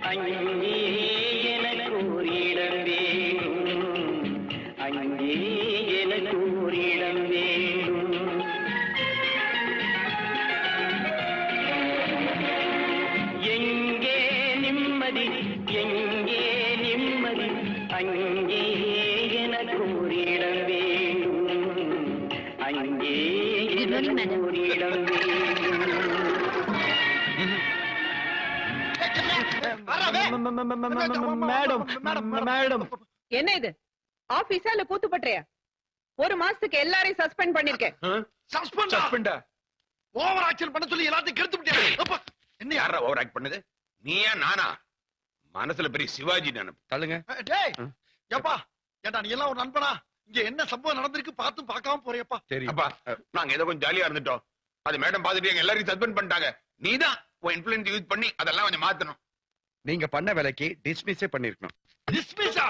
அங்கே எனக்கு ஒரு இடம் வேணும், அங்கே எனக்கு ஒரு இடம் வேணும். எங்கே நிம்மதி, எங்கே நிம்மதி, அங்கே எனக்கு ஒரு இடம் வேணும், அங்கே எனக்கு ஒரு இடம் வேணும். மேடம் என்ன இது ஆபீஸா இல்ல கூத்து பண்றியா? ஒரு மாசத்துக்கு எல்லாரையும் சஸ்பெண்ட் பண்ணிருக்கேன். சஸ்பெண்ட் ஓவர் ஆக்ஷன் பண்ண சொல்லி எல்லாத்தையும் கெடுத்து விட்டியா? என்ன யாரா ஓவர் ஆக்ட் பண்ணது? நீயா நானா? மனசுல பெரிய சிவாஜி நினைப்பு. தள்ளுங்க. டேய் ஏப்பா, ஏண்டா நீ எல்லாம் ஒரு நண்பனா? இங்க என்ன சம்பவம் நடந்திருக்கு பார்த்தும் பார்க்காம போறியப்பா? அப்பா நாங்க ஏதோ கொஞ்சம் ஜாலியா இருந்துட்டோம். அது மேடம் பாத்துட்டு எங்க எல்லாரையும் சஸ்பெண்ட் பண்ணிட்டாங்க. நீதான் உன் இன்ஃப்ளூயன்ஸ் யூஸ் பண்ணி அதெல்லாம் கொஞ்சம் மாத்தணும். நீங்க பண்ண வேலைக்கு டிஸ்மிஸே பண்ணிருக்கணும். டிஸ்மிஸா?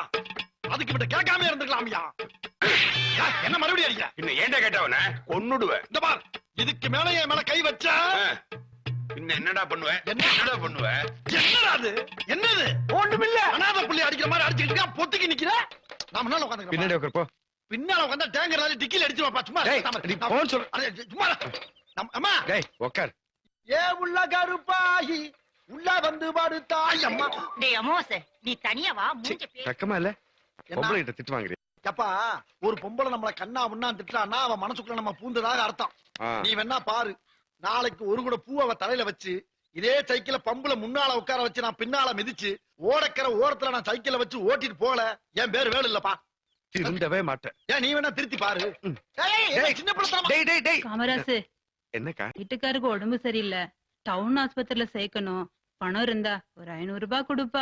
அதுக்கு விட கேட்காம இருந்துக்கலாமியா? என்ன மறுபடியும் அடிக்க? இன்னும் ஏன்டா கேட்டவன கொன்னுடுவேன். இந்த பார், இதுக்கு மேல என் மேல கை வச்ச இன்னும் என்னடா பண்ணுவேன்? என்னடா பண்ணுவேன்? என்னடா அது? என்னது? ஒண்ணுமில்ல. அனாதை புள்ளி அடிக்கிற மாதிரி அடிச்சிட்டு இருக்கா, பொத்துக்கு நிக்கிற. நான் முன்னால உட்கார்ந்து பின்னாடி உட்கார்ப்போ. பின்னால உட்கார்ந்தா டேங்கர்ல டிக்கில அடிச்சுவாப்பா. சும்மா நீ போன் சொல்லு. சும்மா அம்மா. டேய் உட்கார். ஏ உள்ள கருப்பாயி உள்ள வந்து படுத்தாய் அம்மா. டேய் அமோஸ், நீ தனியா வா. மூஞ்ச பேர் தக்கமா இல்ல? பொம்பளை கிட்ட திட்டு வாங்குறீ. அப்பா, ஒரு பொம்பளை நம்மள கண்ணா முன்னா திட்டானா அவ மனசுக்குள்ள நம்ம பூந்ததாக அர்த்தம். நீ வேணா பாரு, நாளைக்கு ஒரு கூட பூ அவ தலையில வச்சு இதே சைக்கிள பம்புல முன்னால உட்கார வச்சு நான் பின்னால மிதிச்சு ஓடக்கிற ஓரத்துல நான் சைக்கிள வச்சு ஓட்டிட்டு போல என் பேர் வேலு இல்லப்பா. திருந்தவே மாட்டேன். ஏன் நீ வேணா திருத்தி பாரு. சின்ன பிள்ளை. டேய் டேய் டேய் காமராசு, என்னக்கா? வீட்டுக்காருக்கு உடம்பு சரியில்லை, டவுன் ஆஸ்பத்திரியில சேர்க்கணும். பணம் இருந்தா ஒரு 500 ரூபாய் கொடுப்பா.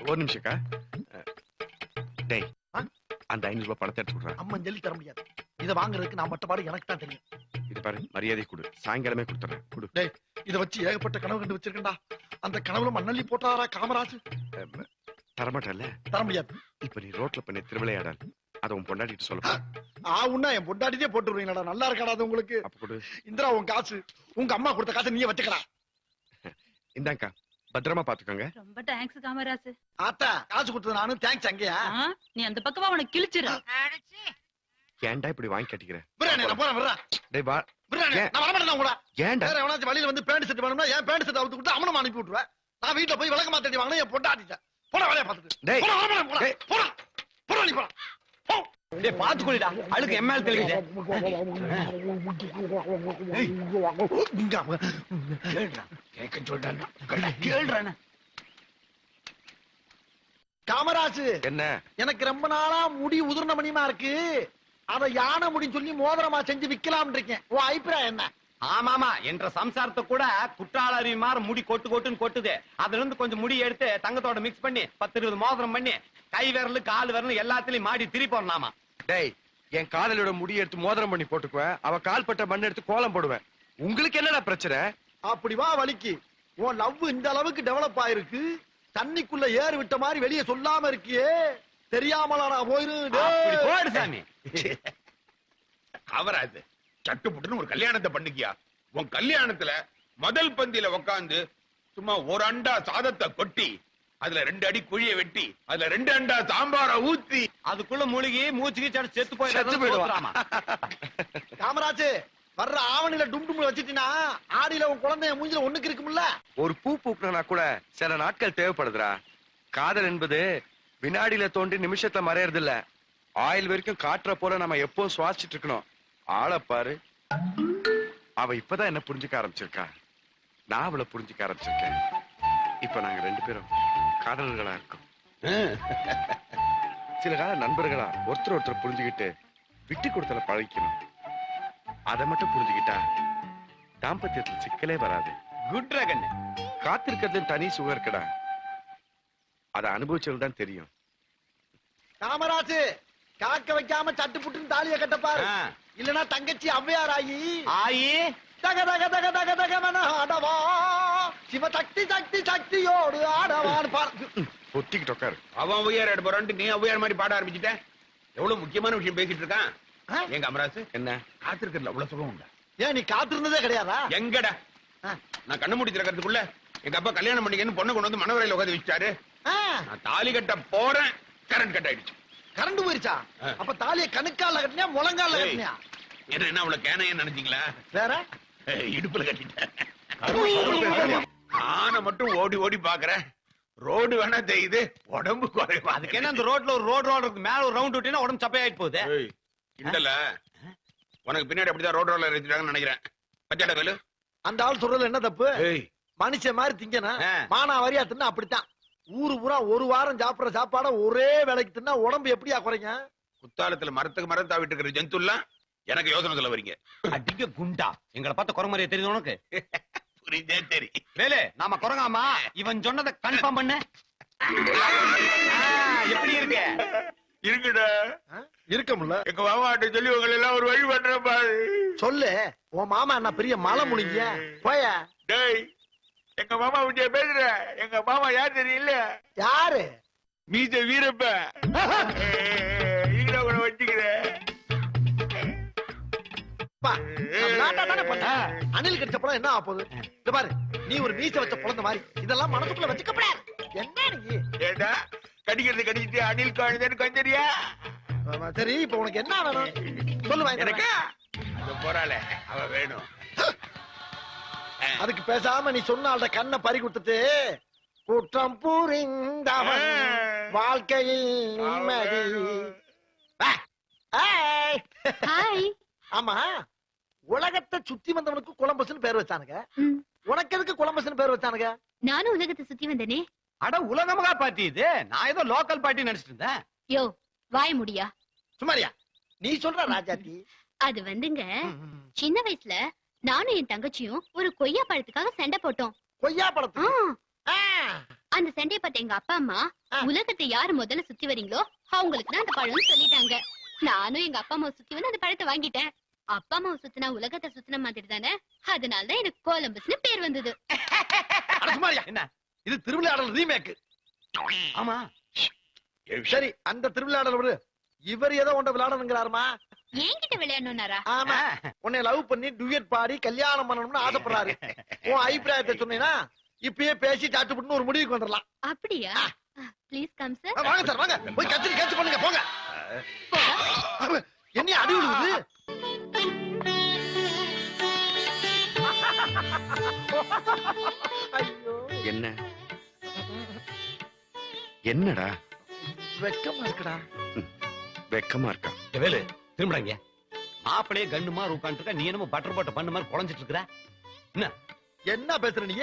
ஒரு நிமிஷம்க்கா. டேய் அந்த 500 ரூபாய் பணத்தை எடுத்து விடுறேன். அம்மன் சொல்லி தர முடியாது. இதை வாங்குறதுக்கு நான் மட்டப்பாடு எனக்கு தான் தெரியும். இது பாரு, மரியாதை கொடு. சாயங்காலமே கொடுத்துறேன். கொடு. டேய், இதை வச்சு ஏகப்பட்ட கனவு கண்டு வச்சிருக்கேன்டா. அந்த கனவுல மண்ணள்ளி போட்டாரா காமராஜ்? தரமாட்டல்ல? தர முடியாது. இப்ப நீ ரோட்ல பண்ணி திருவிளையாடல், அதை உன் பொண்டாட்டிட்டு சொல்ல. உன்னா என் பொண்டாட்டியே போட்டு விடுவீங்களா? நல்லா இருக்காது உங்களுக்கு. அப்ப கொடு. இந்திரா உன் காசு, உங்க அம்மா கொடுத்த காசு நீயே வச்சுக்கடா. இந்தாங்கா, பத்திரமா பாத்துக்கோங்க. ரொம்ப தேங்க்ஸ் காமராசு. ஆத்தா காசு கொடுத்தது நானும் தேங்க்ஸ். அங்கயா நீ அந்த பக்கமா உனக்கு கிழிச்சிரு. ஏன்டா இப்படி வாங்கி கட்டிக்கிற? நான் போறேன். டேய் வா. நான் வரமாட்டேன் கூட. ஏன்டா? வேற எவனாச்சும் வழியில வந்து பேண்ட் செட் வேணும்னா என் பேண்ட் செட் அவுத்து கொடுத்து அவனும் அனுப்பி விட்டுருவேன். நான் வீட்டுல போய் விளக்க மாத்தி வாங்கினா என் பொண்டாட்டிட்டேன். போட வேலையை பார்த்துட்டு. டேய் போடா போடா நீ போடா. டேய் பாத்து குளிடா, அழுக்கு எம்எல் தெளிக்குது. கேட்க சொல்றான். கேள்றானே. காமராஜ், என்ன? எனக்கு ரொம்ப நாளா முடி உதிர்ந்த மணியமா இருக்கு. அத யானை முடின்னு சொல்லி மோதிரமா செஞ்சு விக்கலாம் இருக்கேன். உன் அபிப்பிராயம் என்ன? ஆமாமா, என்ற சம்சாரத்தை கூட குற்றாலரி மாதிரி முடி கொட்டு கொட்டுன்னு கொட்டுது. அதுல இருந்து கொஞ்சம் முடி எடுத்து தங்கத்தோட மிக்ஸ் பண்ணி 10-20 மோதிரம் பண்ணி கை விரல் கால் விரல் எல்லாத்துலயும் மாடி திரிப்போம்னாமா. டேய், என் காதலோட முடி எடுத்து மோதிரம் பண்ணி போட்டுக்குவேன். அவ கால் பட்ட மண் எடுத்து கோலம் போடுவேன். உங்களுக்கு என்னடா பிரச்சனை? அப்படி வா வலிக்கு. உன் லவ் இந்த அளவுக்கு டெவலப் ஆயிருக்கு. தண்ணிக்குள்ள ஏறு விட்ட மாதிரி வெளியே சொல்லாம இருக்கியே. தெரியாமலா போயிரு. போயிடு சாமி. அவராது சட்டுப்புட்டுன்னு ஒரு கல்யாணத்தை பண்ணிக்கியா. உன் கல்யாணத்துல முதல் பந்தியில உக்காந்து சும்மா ஒரு அண்டா சாதத்தை கொட்டி அதுல 2 அடி குழிய வெட்டி அதுல 2 அண்டா சாம்பார ஊத்தி அதுக்குள்ள மூழ்கி மூச்சுக்கு சட்டு செத்து போயிடுவாமா. காமராஜ், வர்ற ஆவணில டும் வச்சுட்டீனா ஆடியில உன் குழந்தைய மூஞ்சில ஒண்ணுக்கு இருக்கும்ல. ஒரு பூ பூக்கணும்னா கூட சில நாட்கள் தேவைப்படுதுடா. காதல் என்பது வினாடியில தோண்டி நிமிஷத்துல மறையறது இல்ல. ஆயில் வரைக்கும் காட்டுற போல நம்ம எப்பவும் சுவாசிச்சுட்டு இருக்கணும். ஆளப்பாரு, அவ இப்பதான் என்ன புரிஞ்சுக்க ஆரம்பிச்சிருக்கா. நான் அவளை புரிஞ்சுக்க ஆரம்பிச்சிருக்கேன். இப்ப நாங்க 2 பேரும் காதலர்களா இருக்கோம். சில கால நண்பர்களா ஒருத்தர் புரிஞ்சுக்கிட்டு விட்டு கொடுத்தல பழகிக்கணும். அதை மட்டும் புரிஞ்சுக்கிட்டா தாம்பத்தியத்துல சிக்கலே வராது. குட் ரகன். காத்திருக்கிறது தனி சுகம் இருக்கடா. அதை அனுபவிச்சது தான் தெரியும். காமராஜ், காக்க வைக்காம சட்டு புட்டுன்னு தாலிய கட்டப்பாரு. இல்லனா தங்கச்சி ஔவையார் ஆயி தக தக தக தக தகவன ஆடவா சிவ சக்தி சக்தி சக்தியோடு ஆடவான்னு பாரு. பொத்திக்கிட்டு உட்காரு. அவன் ஔவையார் ஆட போறான்ட்டு நீ ஔவையார் மாதிரி பாட ஆரம்பிச்சுட்ட. எவ்வளவு முக்கியமான விஷயம் பேசிட்டு இருக்கான். எங்க அமராசு என்ன காத்திருக்கிறதுல அவ்வளவு சுகம் உண்டா? ஏன் நீ காத்திருந்ததே கிடையாதா? எங்கடா நான் கண்ணு மூடி திறக்கிறதுக்குள்ள எங்க அப்பா கல்யாணம் பண்ணிக்கன்னு பொண்ணை கொண்டு வந்து மனவரையில உட்காந்து வச்சாரு. நான் தாலி கட்ட போறேன், கரண்ட் கட் ஆயிடுச்சு. கரண்ட் போயிருச்சா? அப்ப தாலிய கணுக்கால கட்டினியா முழங்கால கட்டினியா? என்ன அவ்வளவு கேனையன்னு நினைச்சீங்களா? வேற இடுப்புல கட்டிட்டேன். நான மட்டும் ஓடி ஓடி பாக்குறேன், ரோடு வேணா தெரியுது, உடம்பு குறைவா. அதுக்கு என்ன அந்த ரோட்ல ஒரு ரோடு மேல ஒரு ரவுண்ட் விட்டீங்கன்னா உடம்பு சப்பையாயிட்டு போகுது. இல்லல, உனக்கு பின்னாடி அப்படிதான் ரோடு ரோட்ல எடுத்துட்டாங்கன்னு நினைக்கிறேன். பச்சாட வேலு, அந்த ஆள் சொல்றது என்ன தப்பு? மனுஷன் மாதிரி திங்கனா மானாவாரியா தின்னா அப்படித்தான். ஊரு பூரா ஒரு வாரம் சாப்பிடுற சாப்பாட ஒரே வேலைக்கு தின்னா உடம்பு எப்படியா குறைங்க? குத்தாலத்துல மரத்துக்கு மரம் தாவிட்டு இருக்கிற ஜந்து எல்லாம் எனக்கு யோசனை சொல்ல வரீங்க. அடிக்க குண்டா, எங்களை பார்த்த குரமறைய தெரியுது உனக்கு? புரியுதே தெரி வேலு, நாம குரங்காமா? இவன் சொன்னதை கன்ஃபார்ம் பண்ண. எப்படி இருக்கு? இருக்குடா, இருக்க முடியல. எங்க மாமாட்ட சொல்லி உங்களை எல்லாம் ஒரு வழி பண்றேன் பாரு. சொல்லு, உன் மாமா என்ன பெரிய மலை முடிங்க போய. டேய், எங்க மாமா விஜய பேசுற. எங்க மாமா யார் தெரியல? யாரு? மீச வீரப்ப. இங்க கூட வச்சுக்கிறேன். அணில் கடிச்ச பழம் என்ன ஆக போகுது? இந்த பாரு, நீ ஒரு மீச வச்ச குழந்தை மாதிரி இதெல்லாம் மனசுக்குள்ள வச்சுக்கப்படாது. என்ன நீ ஏடா கடிக்கிறது கடிச்சிட்டு அணில் காணுதேன்னு கஞ்சரியா? சரி, இப்ப உனக்கு என்ன வேணும் சொல்லுவா. எனக்கு அது போறாள அவ வேணும். அதுக்கு பேசாம நீ சொன்ன ஆள்ட கண்ணை பறி கொடுத்துட்டு குற்றம் புரிந்தவன் வாழ்க்கையில் நிம்மதி. ஆமா, உலகத்தை சுத்தி வந்தவனுக்கு கொலம்பஸ்னு பேர் வச்சானுங்க. உனக்கு எதுக்கு கொலம்பஸ்னு பேர் வச்சானுங்க? நானும் உலகத்தை சுத்தி வந்தனே. அட உலகமகா பார்ட்டி இது. நான் ஏதோ லோக்கல் பார்ட்டி நினைச்சிட்டு இருந்தேன். யோ வாய முடியா? சுமாரியா நீ சொல்ற ராஜாத்தி? அது வந்துங்க, சின்ன வயசுல நானும் என் தங்கச்சியும் ஒரு கொய்யா பழத்துக்காக சண்டை போட்டோம். கொய்யா பழத்து? அந்த சண்டையை பார்த்த எங்க அப்பா அம்மா உலகத்தை யாரு முதல்ல சுத்தி வரீங்களோ அவங்களுக்கு தான் அந்த பழம்னு சொல்லிட்டாங்க. நானும் எங்க அப்பா அம்மாவை சுத்தி வந்து அந்த பழத்தை வாங்கிட்டேன். அப்பா அம்மாவை சுத்தினா உலகத்தை சுத்தின மாதிரி தானே, அதனாலதான் எனக்கு கோலம்பஸ்னு பேர் வந்தது. என்ன இது திருவிளையாடல் ரீமேக்? ஆமா, சரி, அந்த திருவிளையாடல் விடு. இவர் ஏதோ ஒன்றை விளையாடணுங்கிறாருமா? என்கிட்ட விளையாடணும்னாரா? ஆமா, உன்னை லவ் பண்ணி டுயட் பாடி கல்யாணம் பண்ணணும்னு ஆசைப்படுறாரு. உன் அபிப்பிராயத்தை சொன்னீங்கன்னா இப்பயே பேசி சாட்டுப்பட்டு ஒரு முடிவுக்கு வந்துடலாம். அப்படியா? Please come sir. வாங்க சார், வாங்க போய் கட்சி கேட்ச் பண்ணுங்க போங்க. என்ன அடி விழுகுது? என்ன என்னடா வெக்கமா இருக்குடா. வெக்கமா இருக்கா? வேலு திரும்புறாங்க. மாப்பிளையே கண்ணு மாதிரி உட்காந்துட்டு இருக்க, நீ என்னமோ பட்டர் போட்ட பண்ணு மாதிரி குழஞ்சிட்டு இருக்கிற. என்ன என்ன பேசுற நீ?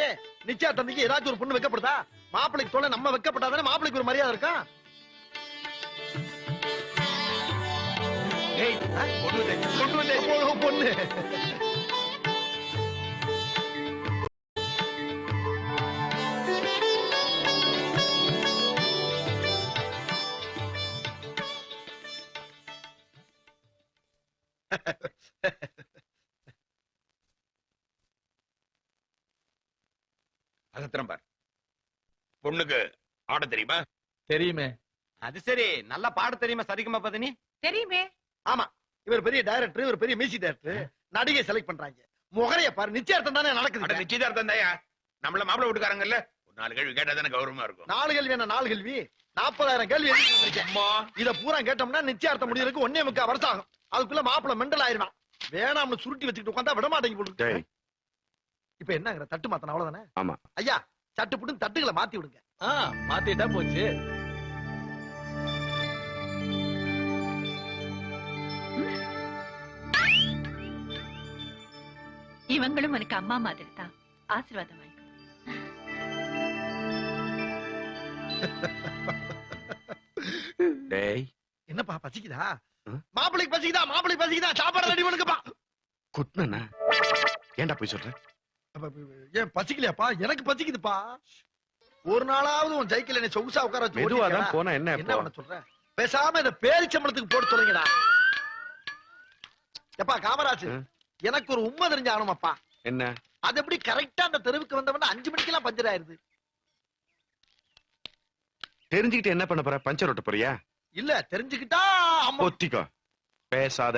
நிச்சயா தம்பிக்கு ஏதாச்சும் ஒரு பொண்ணு வைக்கப்படுதா? மாப்பிளைக்கு தோலை நம்ம வைக்கப்பட்டாதானே மாப்பிளைக்கு ஒரு மரியாதை இருக்கா? பொண்ணு அசத்திரம் பார். பொண்ணுக்கு ஆட தெரியுமா? தெரியுமே. அது சரி, நல்லா பாட தெரியுமா? சரிக்குமா பதனி? தெரியுமே. ஆமா, இவர் பெரிய டைரக்டர், இவர் பெரிய மியூசிக் டைரக்டர். நடிகை செலக்ட் பண்றாங்க. முகரைய பாரு, நிச்சயார்த்தம் தானே நடக்குது. நிச்சயதார்த்தம் தாயா? நம்மள மாப்பிள்ள வீட்டுக்காரங்கல்ல, ஒரு 4 கேள்வி கேட்டா தானே கௌரவமா இருக்கும். 4 கேள்வி என்ன? 4 கேள்வி 40,000 கேள்வி இத பூரா கேட்டோம்னா நிச்சயார்த்தம் முடியறதுக்கு 1.25 வருஷம் ஆகும். அதுக்குள்ள மாப்பிள்ள மெண்டல் ஆயிருவான். வேணாம்னு சுருட்டி வச்சுக்கிட்டு உட்காந்தா விட மாட்டேங்க போட்டு. இப்ப என்னங்கிற தட்டு மாத்தன அவ்வளவுதானே? ஆமா ஐயா, சட்டு புட்டு தட்டுகளை மாத்தி விடுங்க. மாத்திட்டா போச்சு. இவங்களும் உனக்கு அம்மா மாதிரி தான். ஆசீர்வாதம் வாங்கிக்கோ. டேய், என்னப்பா பசிக்குதா? மாப்பிளைக்கு பசிக்குதா? மாப்பிளைக்கு பசிக்குதா? சாப்பாடு ரெடி பண்ணுங்கப்பா. குட்னா ஏன்டா போய் சொல்ற? ஏன் பசிக்கலையாப்பா? எனக்கு பசிக்குதுப்பா. ஒரு நாளாவது உன் சைக்கிள் என்ன சொகுசா உட்கார வச்சு மெதுவாதான் போனா என்ன பண்ண சொல்ற? பேசாம இந்த பேரிச்சம்பளத்துக்கு போட்டு சொல்லுங்கடா. எப்பா காமராஜ், எனக்கு ஒரு உண்மை தெரிஞ்ச ஆகணுமாப்பா. என்ன? அது எப்படி கரெக்டா அந்த தெருவுக்கு வந்தவன 5 மணிக்கெல்லாம் பஞ்சர் ஆயிருது? தெரிஞ்சுக்கிட்டு என்ன பண்ண போற? பஞ்சர் ஓட்ட போறியா? இல்ல, தெரிஞ்சுக்கிட்டா பொத்திக்கோ, பேசாத.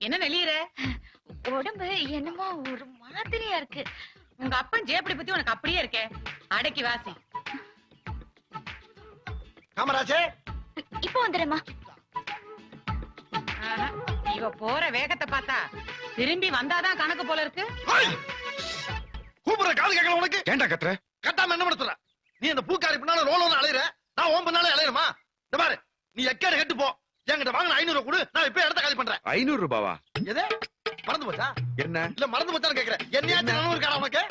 என்ன நெளியற? உடம்பு என்னமோ ஒரு மாதிரியா இருக்கு. உங்க அப்பன் ஜேப்படி பத்தி உனக்கு அப்படியே இருக்கே. அடக்கி வாசி. காமராஜே இப்போ வந்துடுறேம்மா. ஆஹா, இவ போற வேகத்தை பார்த்தா திரும்பி வந்தாதான் கணக்கு போல இருக்கு. கூப்பிடுற காது கேட்கல உனக்கு. ஏன்டா கத்துற? கட்டாம என்ன பண்ண? நீ அந்த பூக்காரி பின்னால ரோலோன்னு அலையிற, நான் ஓம் பின்னால அலையிறமா? இந்த பாரு, நீ எக்கேடு கெட்டு போ. என்கிட்ட வாங்கின 500 கொடு, நான் இப்ப இடத்த காலி பண்றேன். 500 ரூபாவா? எது மறந்து போச்சா? என்ன இல்ல மறந்து போச்சான்னு கேக்குறேன். என்னையாச்சும் நினைவு இருக்காடா உனக்கு?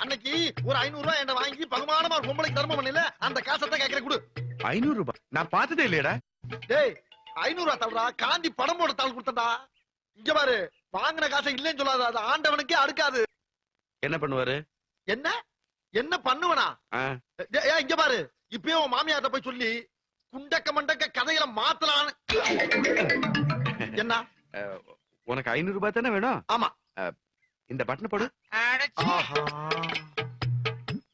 அன்னைக்கு ஒரு 500 ரூபாய் என்கிட்ட வாங்கி பகுமானமா ஒரு பொம்பளைக்கு தர்மம் பண்ணல, அந்த காசத்தான் கேக்குறேன் கொடு. 500 ரூபாய் நான் பார்த்ததே இல்லையடா. டேய் 500 ரூபாய் தள்ளுடா, காந்தி படம் போட தாள் கொடுத்தா. இங்க பாரு, வாங்கின காசை இல்லைன்னு சொல்லாத, அது ஆண்டவனுக்கே அடுக்காது. என்ன பண்ணுவாரு? என்ன என்ன பண்ணுவனா? ஏன் இங்க பாரு, இப்பயே உன் மாமியார்ட்ட போய் சொல்லி குண்டக்க மண்டக்க கதையில மாத்தலான்னு. என்ன உனக்கு 500 ரூபாய் தானே வேணும்? ஆமா. இந்த பட்டனை போடு.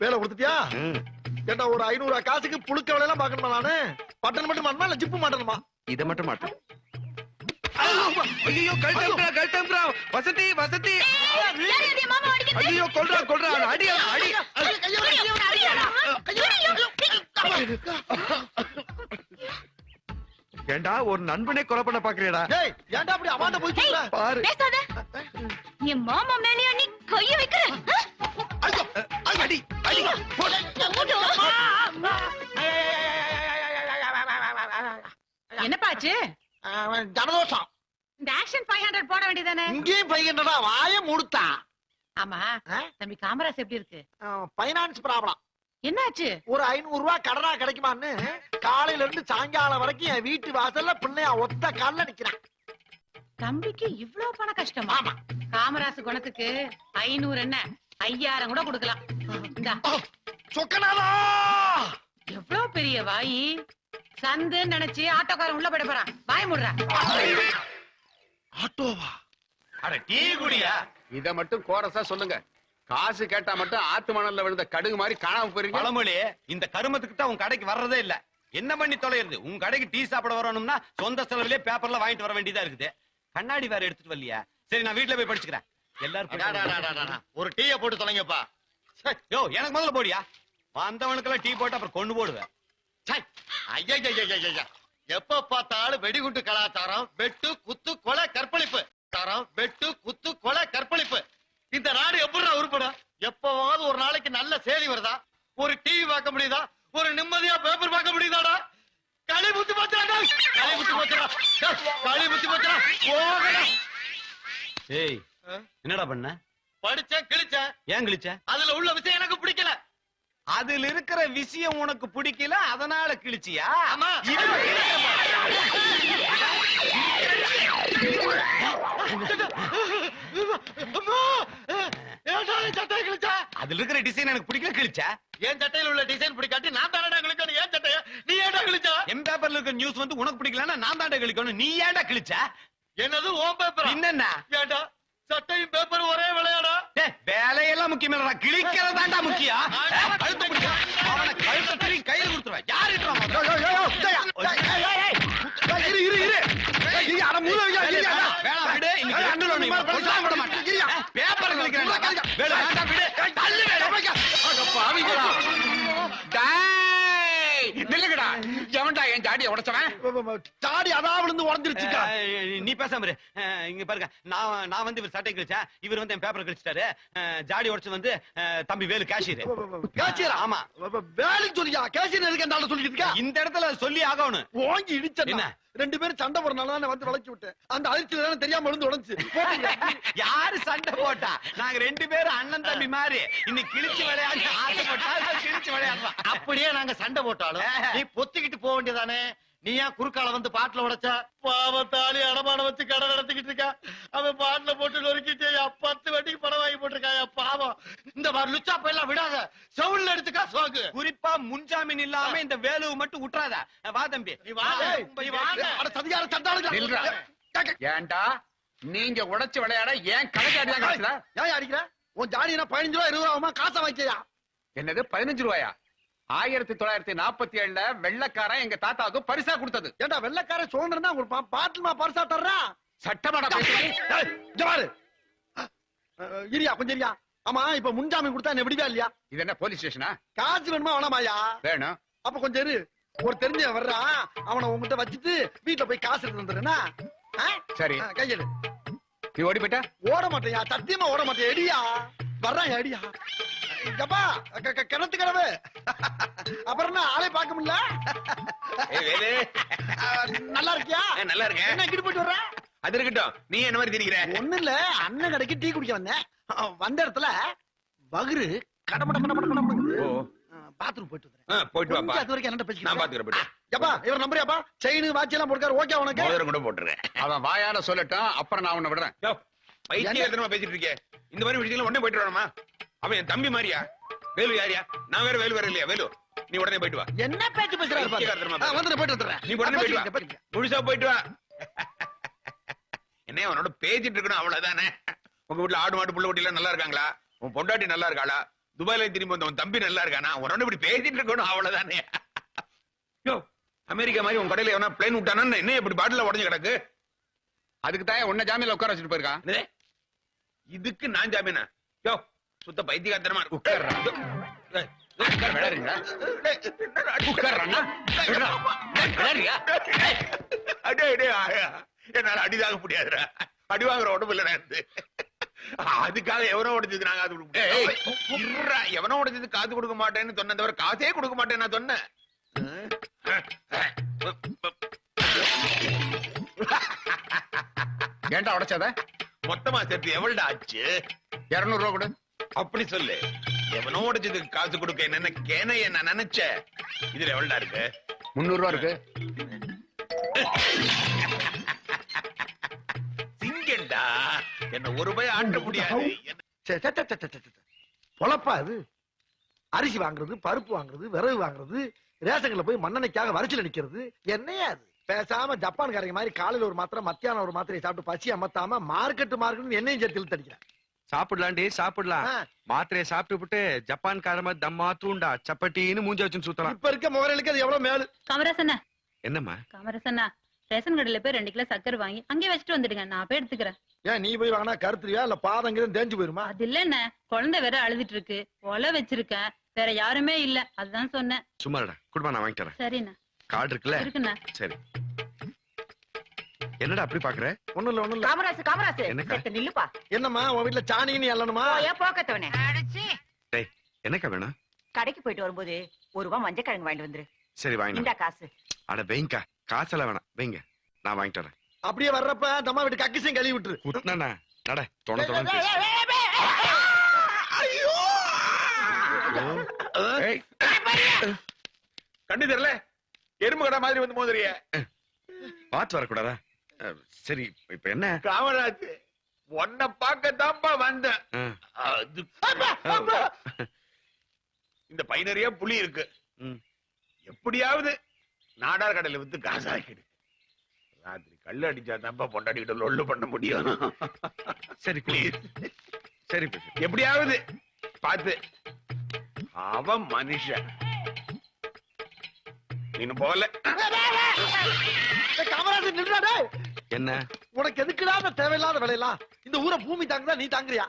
வேலை கொடுத்துட்டியா? ஏண்டா ஒரு 500 ரூபாய் காசுக்கு புழுக்க வேலையெல்லாம் பாக்கணுமா? நானு பட்டன் மட்டும் மாட்டணுமா இல்ல ஜிப்பு மாட்டணுமா? இதை மட்டும் மாட்டேன். ஐயோ கழட்டம்டா வசதி வசதி. ஐயோ கொல்றா கொல்றா அடி அடி. ஏண்டா ஒரு நண்பனே கொலை பண்ண பாக்குறியடா? டேய் ஏண்டா அப்படி அவாண்ட போய் சொல்ற? பாரு. பேசாத. என் மாமா மேலயா நீ கைய வைக்கிற? ஐயோ அடி அடி. என்னப்பாச்சு? ஜனதோஷம். இந்த ஆக்ஷன் 500 போட வேண்டியதானே? இங்கேயும் 500 வாய மூடுத்தா. ஆமா தம்பி காமராஜ் எப்படி இருக்கு? Finance problem. என்னாச்சு? ஒரு 500 ரூபாய் கடனா கிடைக்குமான்னு காலையில இருந்து சாயங்காலம் வரைக்கும் என் வீட்டு வாசல்ல பிள்ளையா ஒத்த கால்ல நிக்கிறான். தம்பிக்கு இவ்ளோ பண கஷ்டமா? காமராஜ் குணத்துக்கு 500 என்ன 5000 கூட கொடுக்கலாம். இந்தா சொக்கனாதா. எவ்ளோ பெரிய வாயி. சந்து நினைச்சு ஆட்டோக்காரன் உள்ள போட போறான். வாய மூடுறா. ஆட்டோவா? அட டீ குடியா? இத மட்டும் கோரஸா சொல்லுங்க. காசு கேட்டா மட்டும் ஆத்து மணல்ல விழுந்த கடுகு மாதிரி காணாம போறீங்க. பழமொழி, இந்த கருமத்துக்கு தான் உன் கடைக்கு வர்றதே இல்ல. என்ன பண்ணி தொலைறது? உன் கடைக்கு டீ சாப்பிட வரணும்னா சொந்த செலவுலயே பேப்பர்ல வாங்கிட்டு வர வேண்டியதா இருக்குது. கண்ணாடி வேற எடுத்துட்டு வரலையா? சரி நான் வீட்டுல போய் படிச்சுக்கிறேன். எல்லாரும் ஒரு டீய போட்டு தொலைங்கப்பா. யோ எனக்கு முதல்ல போடியா. வந்தவனுக்கெல்லாம் டீ போட்டு அப்புறம் கொண்டு போடுவேன். ஐயா எப்ப பார்த்தாலும் வெடிகுண்டு கலாச்சாரம், வெட்டு குத்து கொலை கற்பழிப்பு. வெட்டு குத்து கொலை கற்பழிப்பு. இந்த நாடு எப்படி உருப்படும்? எப்பவாவது ஒரு நாளைக்கு நல்ல செய்தி வருதா? ஒரு டிவி பார்க்க முடியுதா? ஒரு நிம்மதியா பேப்பர் பார்க்க முடியுதாடா? களி முத்து போச்சுடா. களி முத்து போச்சுடா. களி முத்து போச்சுடா. போகடா. ஏய் என்னடா பண்ண? படிச்சேன் கிழிச்சேன். ஏன் கிழிச்ச? அதுல உள்ள விஷயம் எனக்கு பிடிக்கல. அதுல இருக்கிற விஷயம் உனக்கு பிடிக்கல, அதனால கிழிச்சியா? ஆமா. அதுல இருக்கிற டிசைன் எனக்கு பிடிக்கல, கிழிச்ச. என் சட்டையில உள்ள டிசைன் பிடிக்காட்டி நான் தானடா கிழிக்கணும். ஏன் சட்டைய நீ ஏன்டா கிழிச்சா? என் பேப்பர்ல இருக்கிற நியூஸ் வந்து உனக்கு பிடிக்கலன்னா நான் தாண்டா கிழிக்கணும். நீ ஏன்டா கிழிச்ச? என்னது ஓம் பேப்பர்? என்னன்னா ஏன்டா சட்டையும் பேப்பர் ஒரே விளையாடா? வேலையெல்லாம் முக்கியம் இல்லடா, கிழிக்கிறதாண்டா முக்கியம். கழுத்து பிடிக்க அவனை கழுத்தை திரும்பி கையில கொடுத்துருவேன். யாரு வேணாம் விடு. இன்னைக்கு ரெண்டு லோன் விட மாட்டேன். பேப்பர் கிழிக்கிறேன். வேண்டாம் விடு. தள்ளு நில்லுங்கடா. எவன்டா என் ஜாடியை உடைச்சவன்? சாடி அதா விழுந்து உடஞ்சிருச்சுக்கா. நீ பேசாம இரு. இங்க பாருங்க, நான் வந்து இவர் சட்டை கிழிச்சேன், இவர் வந்து என் பேப்பர் கிழிச்சிட்டாரு. ஜாடி உடைச்சு வந்து தம்பி வேலு கேஷியர். கேஷியர்? ஆமா. வேலைக்கு சொல்லியா? கேஷியர் எதுக்கு அந்த சொல்லிட்டு இருக்கா? இந்த இடத்துல சொல்லி ஆகணும். ஓங்கி இடிச்ச என்ன? ரெண்டு பேரும் சண்டை போறனால தான் வந்து வளைச்சு விட்டேன். அந்த அதிர்ச்சியில தானே தெரியாம விழுந்து உடைஞ்சு. யாரு சண்டை போட்டா? நாங்க ரெண்டு பேரும் அண்ணன் தம்பி மாதிரி இன்னைக்கு கிழிச்சு விளையாடி ஆசைப்பட்டா கிழிச்சு விளையாடுறோம். அப்படியே நாங்க சண்டை போட்டாலும் நீ பொத்திக்கிட்டு போக வேண்டியதானே? நீ ஏன் குறுக்கால வந்து பாட்டுல உடைச்சா? பாவத்தாளி அடமான வச்சு கடை நடத்திக்கிட்டு இருக்கா. அவன் பாட்டுல போட்டு நொறுக்கிட்டு 10 வட்டிக்கு படம் வாங்கி போட்டிருக்காயா பாவம். இந்த மாதிரி லுச்சா போயெல்லாம் விடாத, செவுல்ல எடுத்துக்கா சோக்கு. குறிப்பா முன்ஜாமீன் இல்லாம இந்த வேலுவை மட்டும் விட்டுறாத. வா தம்பி. ஏன்டா நீங்க உடைச்சு விளையாட ஏன் கணக்காடி தான் கிடைச்சதா? ஏன் அடிக்கிற? உன் ஜாடி 15 ரூபா 20 ரூபா ஆகுமா? காசை வாங்கியா? என்னது 15 ரூபாயா? 1947 வெள்ளக்காரன் எங்க தாத்தாவுக்கு பரிசா கொடுத்தது. ஏண்டா வெள்ளக்காரன் சுதந்திரம் தான் பாட்டுமா பரிசா தர்றான்? சட்டமாடா பேசுறீங்க? ஏய், இங்க பாரு. இரியா கொஞ்சம் இரியா. ஆமா இப்ப முன்ஜாமீன் கொடுத்தா என்ன விடுவா இல்லையா? இது என்ன போலீஸ் ஸ்டேஷனா? காசு வேணுமா வேணாமாயா? வேணும். அப்ப கொஞ்சம் இரு. ஒரு தெரிஞ்ச வர்றான், அவனை உங்ககிட்ட வச்சுட்டு வீட்டுல போய் காசு எடுத்து வந்துடுறேன்னா சரி. கையெடு. நீ ஓடி போயிட்டா? ஓட மாட்டேயா, சத்தியமா ஓட மாட்டேன். எடியா வர்றான், எடியா. எப்பா கிணத்து கிடவு. அப்புறம் என்ன ஆளே பார்க்க முடியல. வேலு நல்லா இருக்கியா? நல்லா இருக்கேன். என்ன கிட்ட போயிட்டு வர்ற? அது இருக்கட்டும், நீ என்ன மாதிரி திரிக்கிற? ஒண்ணு இல்ல, அண்ணன் கடைக்கு டீ குடிக்க வந்தேன். வந்த இடத்துல வகுரு கடமட கடமட கடமட பாத்ரூம் போயிட்டு வந்துறேன். போயிட்டு வாப்பா. அது வரைக்கும் என்ன பேசிக்கிறேன்? நான் பாத்துக்கிறேன். போயிட்டு எப்பா இவர் நம்பறியாப்பா? செயின் வாட்ச் எல்லாம் போட்டுக்காரு. ஓகே உனக்கு? மோதிரம் கூட போட்டுறேன். அவன் வாயால சொல்லட்டும், அப்புறம் நான் உன்னை விடுறேன். பைத்தியக்காரத்தனமா பேசிட்டு இருக்கேன். இந்த மாதிரி விஷயத்துல உடனே போயிட்டு வரணுமா? அவன் என் தம்பி மாதிரியா? வேலு யாரியா? நான் வேற வேலு வேற இல்லையா? வேலு நீ உடனே போயிட்டு வா. என்ன பேச்சு பேசுறாரு பாரு. வந்து போயிட்டு வந்துறேன். நீ உடனே போயிட்டு வா. முழுசா போயிட்டு வா. என்ன அவனோட பேசிட்டு இருக்கணும், அவ்வளவுதானே. உங்க வீட்டுல ஆடு மாடு புள்ள குட்டி எல்லாம் நல்லா இருக்காங்களா? உன் பொண்டாட்டி நல்லா இருக்காளா? துபாயில திரும்பி வந்த உன் தம்பி நல்லா இருக்கானா? உன்னோட இப்படி பேசிட்டு இருக்கணும், அவ்வளவுதானே. அமெரிக்கா மாதிரி உன் கடையில எவனா பிளேன் விட்டானா என்ன இப்படி பாட்டில உடஞ்சு கிடக்கு? அதுக்கு தான் உன்ன ஜாமீன்ல உட்கார வச்சுட்டு போயிருக்கான். இதுக்கு நான் ஜாமீனா? யோ சுத்த பைத்தியக்காரத்தனமா உட்கார்றா. என்னால அடிதாக முடியாதுடா. அடி வாங்குற உடம்பு இல்ல இருந்து. அதுக்காக எவனோ உடைச்சது நாங்க காது எவனோ உடைச்சது காது கொடுக்க மாட்டேன்னு சொன்ன தவிர காசே கொடுக்க மாட்டேன்னு நான் சொன்னேன். ஏன்டா உடைச்சத? மொத்தமா சேர்த்து எவ்வளவு ஆச்சு? 200 ரூபா கொடு. அப்படி சொல்லு. எவனோ உடைச்சதுக்கு காசு கொடுக்க என்ன கேனைய நான் நினைச்சேன். இதுல எவ்வளவு இருக்கு? 300 ரூபா இருக்கு. சிங்கண்டா என்ன ஒரு ரூபாய் ஆட்ட முடியாது. பொழப்பா அது? அரிசி வாங்குறது, பருப்பு வாங்குறது, விறகு வாங்குறது, ரேஷன்ல போய் மண்ணெண்ணைக்காக வரிசையில நிக்கிறது. என்னையா அது? பேசாம ஜப்பான்காரங்க மாதிரி காலையில ஒரு மாத்திரை மத்தியானம் ஒரு மாத்திரையை சாப்பிட்டு பசி அமத்தாம மார்க்கெட் என்னையும் சேர்த்து இழுத்து அடிக்கிறேன். சாப்பிடலாண்டி சாப்பிடலாம். மாத்திரையை சாப்பிட்டு விட்டு ஜப்பான் காரமா தம்மா தூண்டா சப்பட்டின்னு மூஞ்ச வச்சுன்னு சுத்தலாம். இப்ப இருக்க முகரைகளுக்கு அது எவ்வளவு மேலு. காமராசண்ணா. என்னம்மா? காமராசண்ணா, ரேஷன் கடையில போய் 2 கிலோ சக்கரை வாங்கி அங்கே வச்சுட்டு வந்துடுங்க, நான் போய் எடுத்துக்கிறேன். ஏன் நீ போய் வாங்கினா கருத்துறியா இல்ல பாதங்கிறது தேஞ்சு போயிருமா? அது இல்ல என்ன, குழந்தை வேற அழுதுட்டு இருக்கு, ஒலை வச்சிருக்கேன், வேற யாருமே இல்ல, அதுதான் சொன்னேன். சும்மாடா குடும்பம் நான் வாங்கிட்டு வரேன். சரிண்ணா. கார்டு இருக்குல்ல? இருக்குண்ணா. சரி. என்னடா அப்படி பாக்குற? ஒண்ணும் இல்ல. காமராசு என்னக்கா? நில்லுப்பா. என்னம்மா உன் வீட்டுல சாணின்னு எல்லணுமா? போக்கத்தவனே. டேய் என்னக்கா வேணும்? கடைக்கு போயிட்டு வரும்போது 1 ரூபாய் மஞ்சள் கிழங்கு வாங்கிட்டு வந்துரு. சரி வாங்கினா. இந்த காசு. அட வைங்கக்கா, காசெல்லாம் வேணாம், வைங்க, நான் வாங்கிட்டு வரேன். அப்படியே வர்றப்ப தம்மா வீட்டு கக்கிசையும் கழுவி விட்டுரு. குத்துனா நட தொண தொண. கண்ணு தெரியல, எறும்பு கடை மாதிரி வந்து மோதிரிய. பாத்து வரக்கூடாதா? சரி இப்ப என்ன? காமராஜ் உன்னை பார்க்கத்தான்ப்பா வந்தேன். இந்த பை நிறைய புளி இருக்கு. எப்படியாவது நாடார் கடையில வித்து காசு ஆக்கிடு. ராத்திரி கல்லு அடிச்சா தான்ப்பா பொண்டாடிக்கிட்ட லொல்லு பண்ண முடியும். சரி ப்ளீஸ். சரி எப்படியாவது பார்த்து. அவன் மனுஷன் இன்னும் போல. காமராஜ் நின்றாடே. என்ன உனக்கு எதுக்குடா தேவையில்லாத வேலையெல்லாம்? இந்த ஊரை பூமி தாங்குதா நீ தாங்குறியா?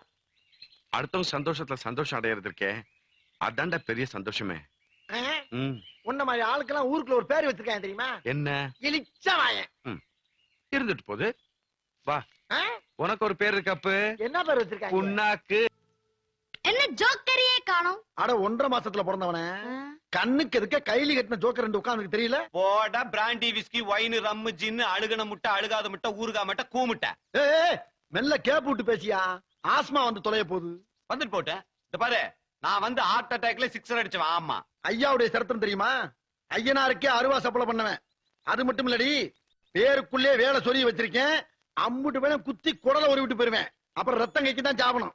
அடுத்தவங்க சந்தோஷத்துல சந்தோஷம் அடையிறது இருக்கே, அதான்டா பெரிய சந்தோஷமே. உன்ன மாதிரி ஆளுக்கெல்லாம் ஊருக்குள்ள ஒரு பேர் வச்சிருக்காங்க தெரியுமா? என்ன? இளிச்சவாயன். இருந்துட்டு போகுது. வா, உனக்கு ஒரு பேர் இருக்கப்ப. என்ன பேர் வச்சிருக்காங்க? புண்ணாக்கு. என்ன ஜோக்கரையே காணோம்? அட 1.5 மாசத்துல பிறந்தவனே, கண்ணுக்கு எதுக்க கைலி கட்டின ஜோக்கர் 2 உட்கார்ந்து தெரியல? போடா brandy whisky wine rum gin அழுகன முட்டை அழுகாத முட்டை ஊறுகா முட்டை கூமுட்டை. மெல்ல கேப் விட்டு பேசியா, ஆஸ்மா வந்து தொலைய போகுது. வந்துட்டு போட்டேன். இந்த பாரு, நான் வந்து ஹார்ட் அட்டாக்ல 6 அடிச்சவன். ஆமா, ஐயாவுடைய சரித்திரம் தெரியுமா? ஐயனாருக்கே 60 சப்பளை பண்ணவன். அது மட்டும் இல்லடி, பேருக்குள்ளே வேலை சொல்லி வச்சிருக்கேன். அம்புட்டு வேலை குத்தி குடலை ஒரு விட்டு போயிருவேன். அப்புறம் ரத்தம் கைக்கு தான் சாவணும்.